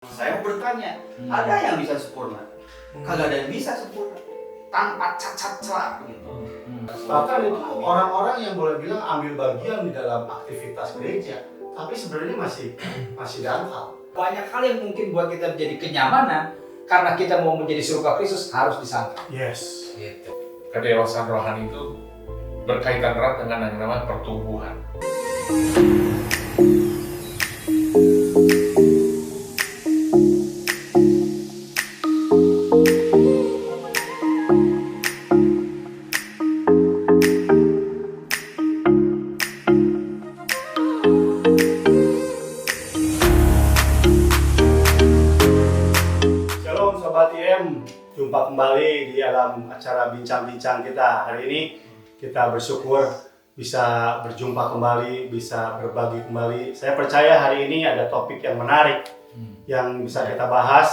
Saya mau bertanya, ada yang bisa sempurna? Kagak ada yang bisa sempurna tanpa cacat celah gitu. Bahkan itu orang-orang yang boleh bilang ambil bagian di dalam aktivitas gereja, tapi sebenarnya masih dangkal. Banyak hal yang mungkin buat kita menjadi kenyamanan karena kita mau menjadi serupa Kristus harus disangka. Yes. Gitu. Kedewasaan rohani itu berkaitan erat dengan yang namanya pertumbuhan. Shalom Sobat IM, jumpa kembali di dalam acara bincang-bincang kita. Hari ini kita bersyukur bisa berjumpa kembali, bisa berbagi kembali. Saya percaya hari ini ada topik yang menarik yang bisa kita bahas,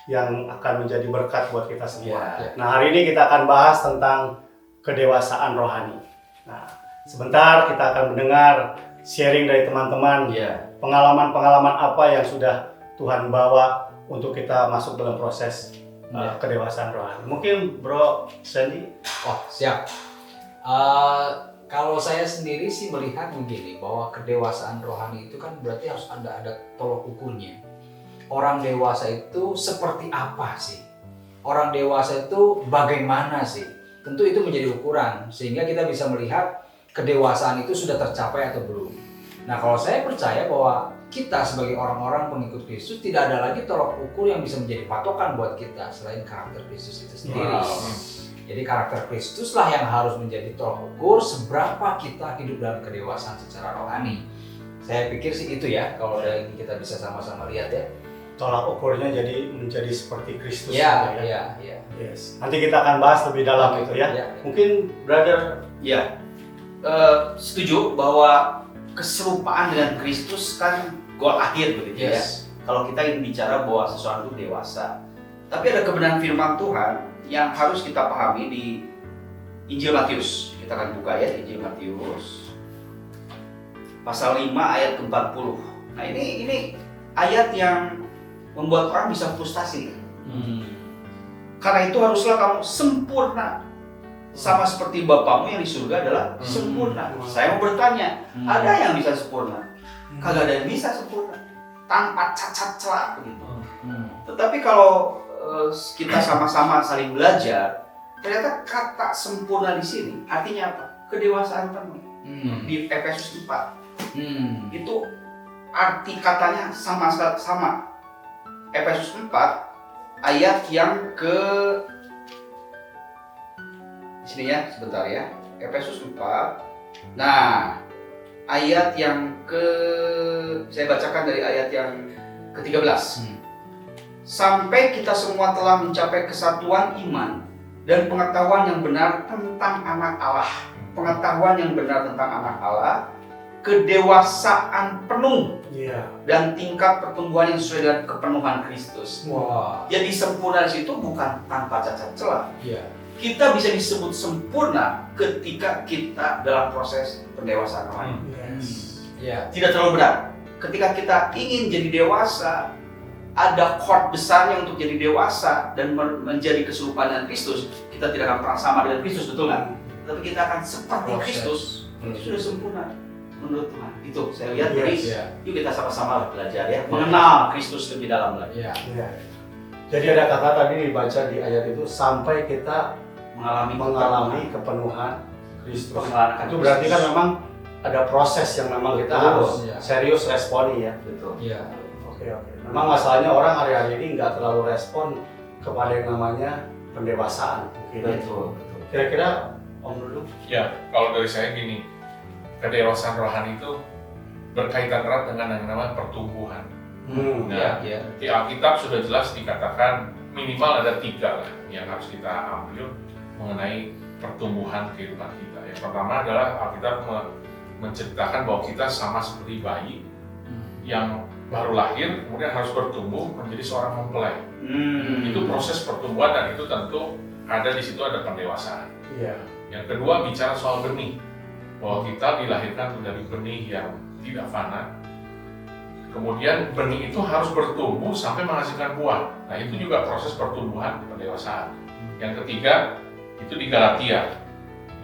yang akan menjadi berkat buat kita semua. Ya. Nah, hari ini kita akan bahas tentang kedewasaan rohani. Nah, sebentar kita akan mendengar sharing dari teman-teman, Iya. pengalaman-pengalaman apa yang sudah Tuhan bawa untuk kita masuk dalam proses kedewasaan rohani. Mungkin Bro Sandy. Oh, siap. Kalau saya sendiri sih melihat begini, bahwa kedewasaan rohani itu kan berarti harus ada tolok ukurnya. Orang dewasa itu seperti apa sih? Orang dewasa itu bagaimana sih? Tentu itu menjadi ukuran sehingga kita bisa melihat kedewasaan itu sudah tercapai atau belum. Nah, kalau saya percaya bahwa kita sebagai orang-orang pengikut Kristus tidak ada lagi tolok ukur yang bisa menjadi patokan buat kita selain karakter Kristus itu sendiri. Jadi karakter Kristuslah yang harus menjadi tolok ukur seberapa kita hidup dalam kedewasaan secara rohani. Saya pikir sih itu ya, kalau dari ini kita bisa sama-sama lihat ya. Tolak ukurnya menjadi seperti Kristus. Iya, gitu iya. Yes. Nanti kita akan bahas lebih dalam itu ya. Iya. Mungkin Brother. Ya, setuju bahwa keserupaan dengan Kristus kan goal akhir begitu ya. Yes. Kalau kita ingin bicara bahwa seseorang itu dewasa, tapi ada kebenaran firman Tuhan yang harus kita pahami di Injil Matius. Kita akan buka ya Injil Matius pasal 5 ayat 40. Nah, ini ayat yang membuat orang bisa frustasi. Karena itu haruslah kamu sempurna sama seperti Bapamu yang di surga adalah sempurna. Saya mau bertanya, ada yang bisa sempurna? Kagak ada yang bisa sempurna tanpa cacat celah begitu. Tetapi kalau kita sama-sama saling belajar, ternyata kata sempurna di sini artinya apa? Kedewasaan penuh. Di Efesus 4 itu arti katanya sama. Efesus 4 ayat yang ke di sini ya, sebentar ya. Efesus 4. Nah, ayat yang saya bacakan dari ayat yang ke-13. Sampai kita semua telah mencapai kesatuan iman dan pengetahuan yang benar tentang anak Allah. Pengetahuan yang benar tentang anak Allah, kedewasaan penuh dan tingkat pertumbuhan yang sesuai dengan kepenuhan Kristus. Wah. Jadi sempurna di situ bukan tanpa cacat celah. Iya. Kita bisa disebut sempurna ketika kita dalam proses pendewasaan rohani. Iya. Tidak terlalu berat. Ketika kita ingin jadi dewasa, ada chord besarnya untuk jadi dewasa dan menjadi keserupaan dengan Kristus. Kita tidak akan pernah sama dengan Kristus, betul nggak? Tapi kita akan seperti Kristus. Itu sudah sempurna menurut Tuhan. Itu saya lihat. Jadi yuk kita sama-sama belajar ya, mengenal Kristus lebih dalam lagi. Iya. Jadi ada kata tadi dibaca di ayat itu, sampai kita mengalami kepenuhan Kristus. Pengenalan Itu berarti kan memang ada proses yang memang kita harus Iya. serius responi ya. Betul. Iya. Oke. Memang masalahnya orang hari-hari ini nggak terlalu respon kepada yang namanya pendewasaan. Mungkin. Betul. Kira-kira Om dulu. Ya, kalau dari saya gini, kedewasaan rohani itu berkaitan erat dengan yang namanya pertumbuhan. Nah, Iya. di Alkitab sudah jelas dikatakan minimal ada 3 lah yang harus kita ambil mengenai pertumbuhan kehidupan kita. Yang pertama adalah Alkitab menceritakan bahwa kita sama seperti bayi yang baru lahir, kemudian harus bertumbuh menjadi seorang mempelai. Itu proses pertumbuhan dan itu tentu ada di situ ada pendewasaan. Iya. Yang kedua bicara soal benih, bahwa kita dilahirkan dari benih yang tidak fana, Kemudian benih itu harus bertumbuh sampai menghasilkan buah. Nah itu juga proses pertumbuhan pendewasaan. Yang ketiga itu di Galatia.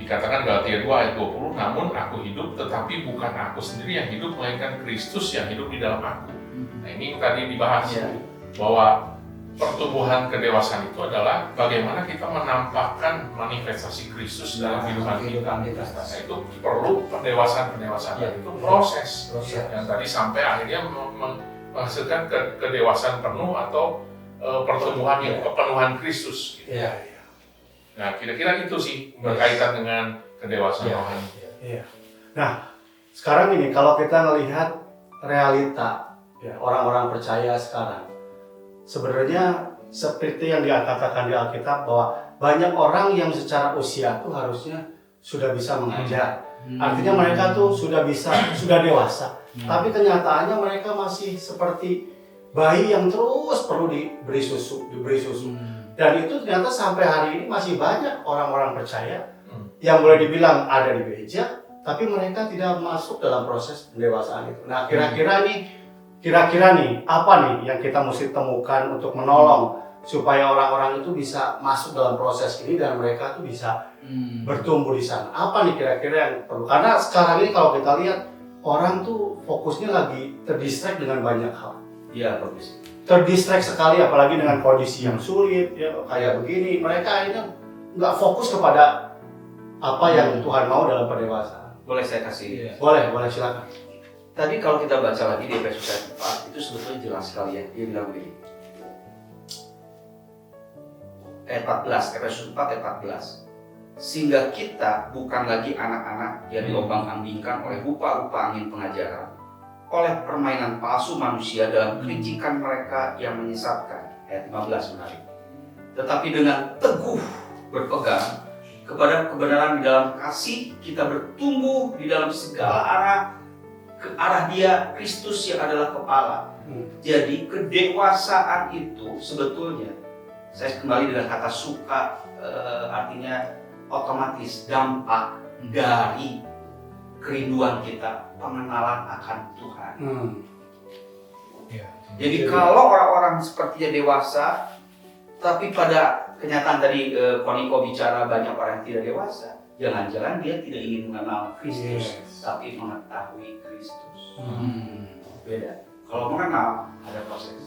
Dikatakan Galatia 2 ayat 20, namun aku hidup tetapi bukan aku sendiri yang hidup, melainkan Kristus yang hidup di dalam aku. Nah ini yang tadi dibahas bahwa pertumbuhan kedewasaan itu adalah bagaimana kita menampakkan manifestasi Kristus dalam kehidupan kita. Nah itu perlu pendewasaan itu proses yang tadi sampai akhirnya menghasilkan kedewasaan penuh atau pertumbuhan yang kepenuhan Kristus. Gitu. Nah kira-kira itu sih berkaitan dengan kedewasaan rohani. Nah sekarang ini kalau kita melihat realita orang-orang percaya sekarang, sebenarnya seperti yang dikatakan di Alkitab bahwa banyak orang yang secara usia tuh harusnya sudah bisa mengajar. Artinya mereka tuh sudah dewasa. Tapi kenyataannya mereka masih seperti bayi yang terus perlu diberi susu. Dan itu ternyata sampai hari ini masih banyak orang-orang percaya yang boleh dibilang ada di gereja, tapi mereka tidak masuk dalam proses pendewasaan itu. Nah kira-kira nih apa nih yang kita mesti temukan untuk menolong supaya orang-orang itu bisa masuk dalam proses ini dan mereka tuh bisa bertumbuh di sana. Apa nih kira-kira yang perlu? Karena sekarang ini kalau kita lihat orang tuh fokusnya lagi terdistract dengan banyak hal. Iya, bagus. Terdistract sekali apalagi dengan kondisi yang sulit ya kayak begini. Mereka akhirnya nggak fokus kepada apa yang Tuhan mau dalam pendewasaan. Boleh saya kasih? Boleh silakan. Tadi kalau kita baca lagi di Efesus ayat 4 itu sebetulnya jelas sekali ya. Dia bilang begini. Ayat 14, Efesus 4 ayat 14. Sehingga kita bukan lagi anak-anak yang diombang-ambingkan oleh rupa-rupa angin pengajaran, oleh permainan palsu manusia dalam kelicikan mereka yang menyesatkan. Ayat 15 menarik. Tetapi dengan teguh berpegang kepada kebenaran di dalam kasih, kita bertumbuh di dalam segala arah ke arah Dia, Kristus yang adalah kepala. Jadi kedewasaan itu sebetulnya, saya kembali dengan kata suka, artinya otomatis dampak dari kerinduan kita pengenalan akan Tuhan. Jadi kalau orang-orang sepertinya dewasa, tapi pada kenyataan tadi Koniko bicara banyak orang yang tidak dewasa, jangan-jangan dia tidak ingin mengenal Kristus, tapi mengetahui Kristus. Beda. Kalau mengenal ada proses.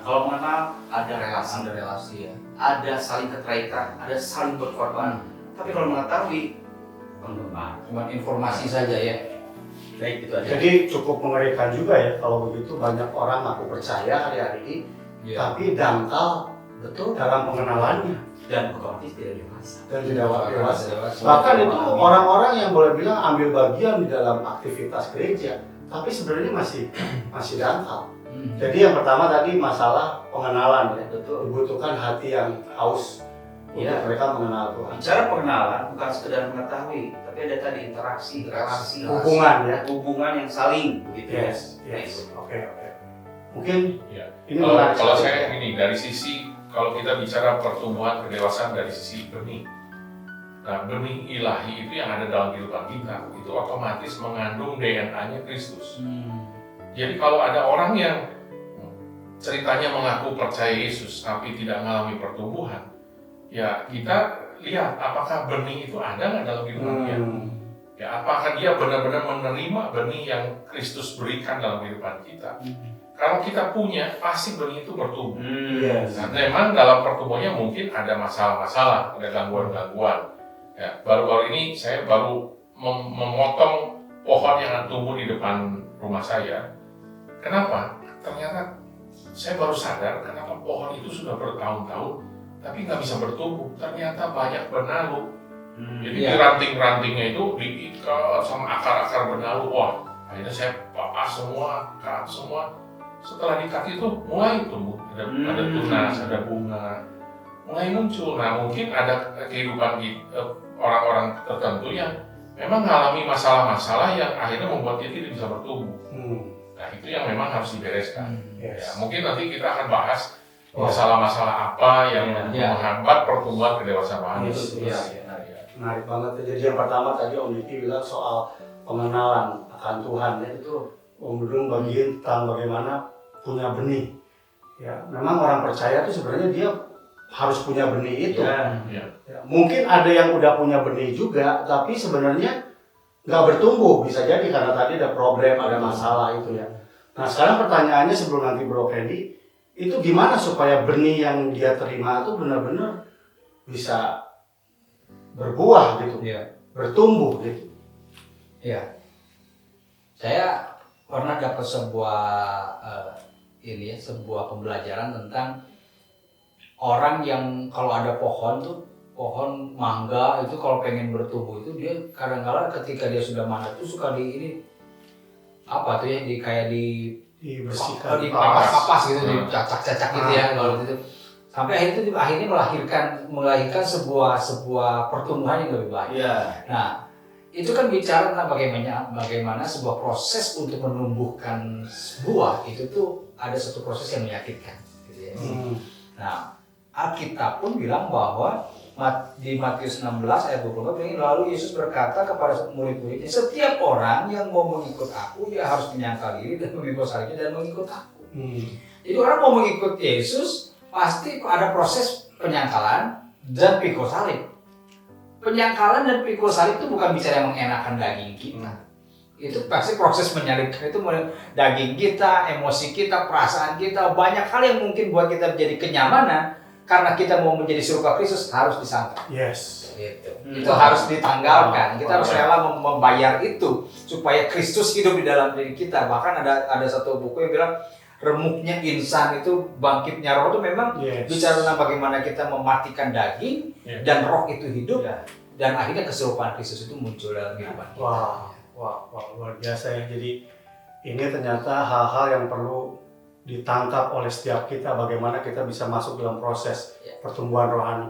Kalau mengenal ada relasi, ada saling keterkaitan, ada saling berkorban. Tapi kalau mengetahui penggemar, cuma informasi saja ya. Baik, itu aja. Jadi cukup mengerikan juga ya kalau begitu banyak orang aku percaya hari-hari ini, tapi dangkal betul dalam pengenalannya dan otomatis tidak dewasa. Dan tidak dewasa. Bahkan itu orang-orang yang boleh bilang ambil bagian di dalam aktivitas gereja, tapi sebenarnya masih dangkal. Jadi yang pertama tadi masalah pengenalan ya, betul. Dibutuhkan hati yang haus untuk mereka mengenal Tuhan. Bicara pengenalan bukan sekedar mengetahui, tapi ada tadi interaksi, relasi, hubungan yang saling begitu ya. Oke. Mungkin ini kalau saya ini dari sisi, kalau kita bicara pertumbuhan kedewasaan dari sisi benih. Nah, benih ilahi itu yang ada dalam kehidupan kita itu otomatis mengandung DNA-nya Kristus. Jadi kalau ada orang yang ceritanya mengaku percaya Yesus tapi tidak mengalami pertumbuhan, ya kita lihat apakah benih itu ada nggak dalam kehidupan dia. Ya apakah dia benar-benar menerima benih yang Kristus berikan dalam kehidupan kita. Kalau kita punya, pasti benih itu bertumbuh. Nah, memang dalam pertumbuhannya mungkin ada masalah-masalah, ada gangguan-gangguan. Ya, baru-baru ini saya baru memotong pohon yang tumbuh di depan rumah saya. Kenapa? Ternyata saya baru sadar kenapa pohon itu sudah bertahun-tahun tapi nggak bisa bertumbuh. Ternyata banyak benalu. Jadi ranting-rantingnya itu diikat sama akar-akar benalu. Wah, akhirnya saya papas semua, cut semua. Setelah dikat itu mulai tumbuh. Ada tunas, ada bunga, mulai muncul. Nah mungkin ada kehidupan orang-orang tertentu yang memang mengalami masalah-masalah yang akhirnya membuat dia tidak bisa bertumbuh. Nah itu yang memang harus dibereskan. Ya, mungkin nanti kita akan bahas masalah-masalah apa yang menghambat pertumbuhan kedewasaan rohani. Menarik banget. Jadi yang pertama tadi Om Diki bilang soal pengenalan akan Tuhan ya, itu Om Dudung bagian tentang bagaimana punya benih. Ya, memang orang percaya itu sebenarnya dia harus punya benih itu. Ya. Ya. Ya, mungkin ada yang udah punya benih juga, tapi sebenarnya nggak bertumbuh. Bisa jadi karena tadi ada problem, ada masalah itu ya. Nah sekarang pertanyaannya sebelum nanti Bro Candy, itu gimana supaya benih yang dia terima itu benar-benar bisa berbuah gitu, Iya. bertumbuh gitu. Iya. Saya pernah dapat sebuah sebuah pembelajaran tentang orang yang kalau ada pohon tuh, pohon mangga itu kalau pengen bertumbuh itu dia kadang-kala ketika dia sudah mana tuh suka di ini apa tuh ya, di kayak Dibersihkan. di kapas gitu, dicacak-cacak gitu ya kalau gitu. Sampai akhirnya melahirkan sebuah pertumbuhan yang lebih baik. Iya. Nah, itu kan bicara tentang bagaimana sebuah proses untuk menumbuhkan buah itu tuh ada satu proses yang menyakitkan gitu ya. Nah, Alkitab pun bilang bahwa di Matius 16 ayat 24 ini, lalu Yesus berkata kepada murid-muridnya, setiap orang yang mau mengikut aku dia harus menyangkal diri dan memikul salibnya dan mengikut aku. Jadi orang mau mengikut Yesus pasti ada proses penyangkalan dan pikul salib. Penyangkalan dan pikul salib itu bukan bicara yang mengenakan daging kita. Itu pasti proses menyalibkan itu daging kita, emosi kita, perasaan kita, banyak hal yang mungkin buat kita menjadi kenyamanan karena kita mau menjadi serupa Kristus harus disangkal. Yes. Gitu. Itu harus ditanggalkan. Kita harus rela membayar itu supaya Kristus hidup di dalam diri kita. Bahkan ada satu buku yang bilang remuknya insan itu bangkitnya roh itu memang bicara tentang bagaimana kita mematikan daging dan roh itu hidup dan akhirnya keserupaan Kristus itu muncul dalam kehidupan kita. Wah, luar biasa ya. Jadi ini ternyata hal-hal yang perlu ditangkap oleh setiap kita, bagaimana kita bisa masuk dalam proses pertumbuhan rohani.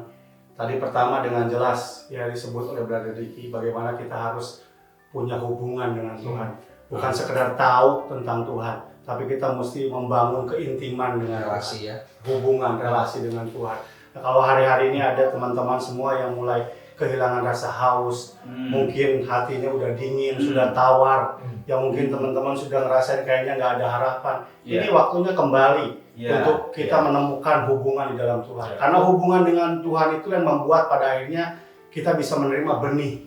Tadi pertama dengan jelas ya disebut oleh Brother Ricky, bagaimana kita harus punya hubungan dengan Tuhan. Bukan sekedar tahu tentang Tuhan, tapi kita mesti membangun keintiman dengan relasi ya. Hubungan, relasi dengan Tuhan. Nah, kalau hari-hari ini ada teman-teman semua yang mulai kehilangan rasa haus, mungkin hatinya udah dingin, sudah tawar, yang mungkin teman-teman sudah ngerasain kayaknya nggak ada harapan. Ini waktunya kembali untuk kita menemukan hubungan di dalam Tuhan. Karena hubungan dengan Tuhan itu yang membuat pada akhirnya kita bisa menerima benih.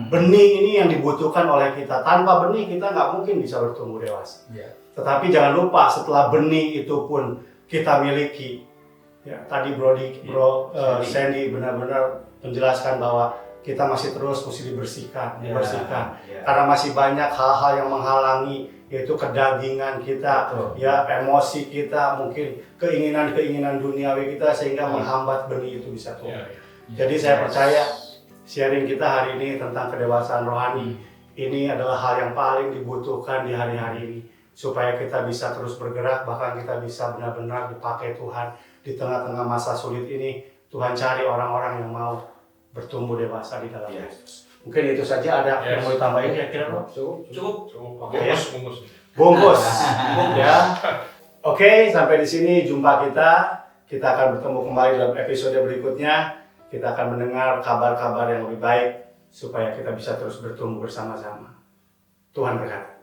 Benih ini yang dibutuhkan oleh kita. Tanpa benih kita nggak mungkin bisa bertumbuh dewasa. Tetapi jangan lupa setelah benih itu pun kita miliki. Ya, tadi Sandy benar-benar menjelaskan bahwa kita masih terus mesti dibersihkan. Karena masih banyak hal-hal yang menghalangi, yaitu kedagingan kita, ya emosi kita, mungkin keinginan-keinginan duniawi kita sehingga menghambat benih itu bisa tumbuh. Jadi saya percaya sharing kita hari ini tentang kedewasaan rohani ini adalah hal yang paling dibutuhkan di hari-hari ini supaya kita bisa terus bergerak, bahkan kita bisa benar-benar dipakai Tuhan di tengah-tengah masa sulit ini. Tuhan cari orang-orang yang mau bertumbuh dewasa di dalam Yesus. Mungkin itu saja, ada yang mau ditambahin kira-kira Bro? Cukup. Bungkus. Ya. Oke, sampai di sini jumpa kita. Kita akan bertemu kembali dalam episode berikutnya. Kita akan mendengar kabar-kabar yang lebih baik supaya kita bisa terus bertumbuh bersama-sama. Tuhan berkati.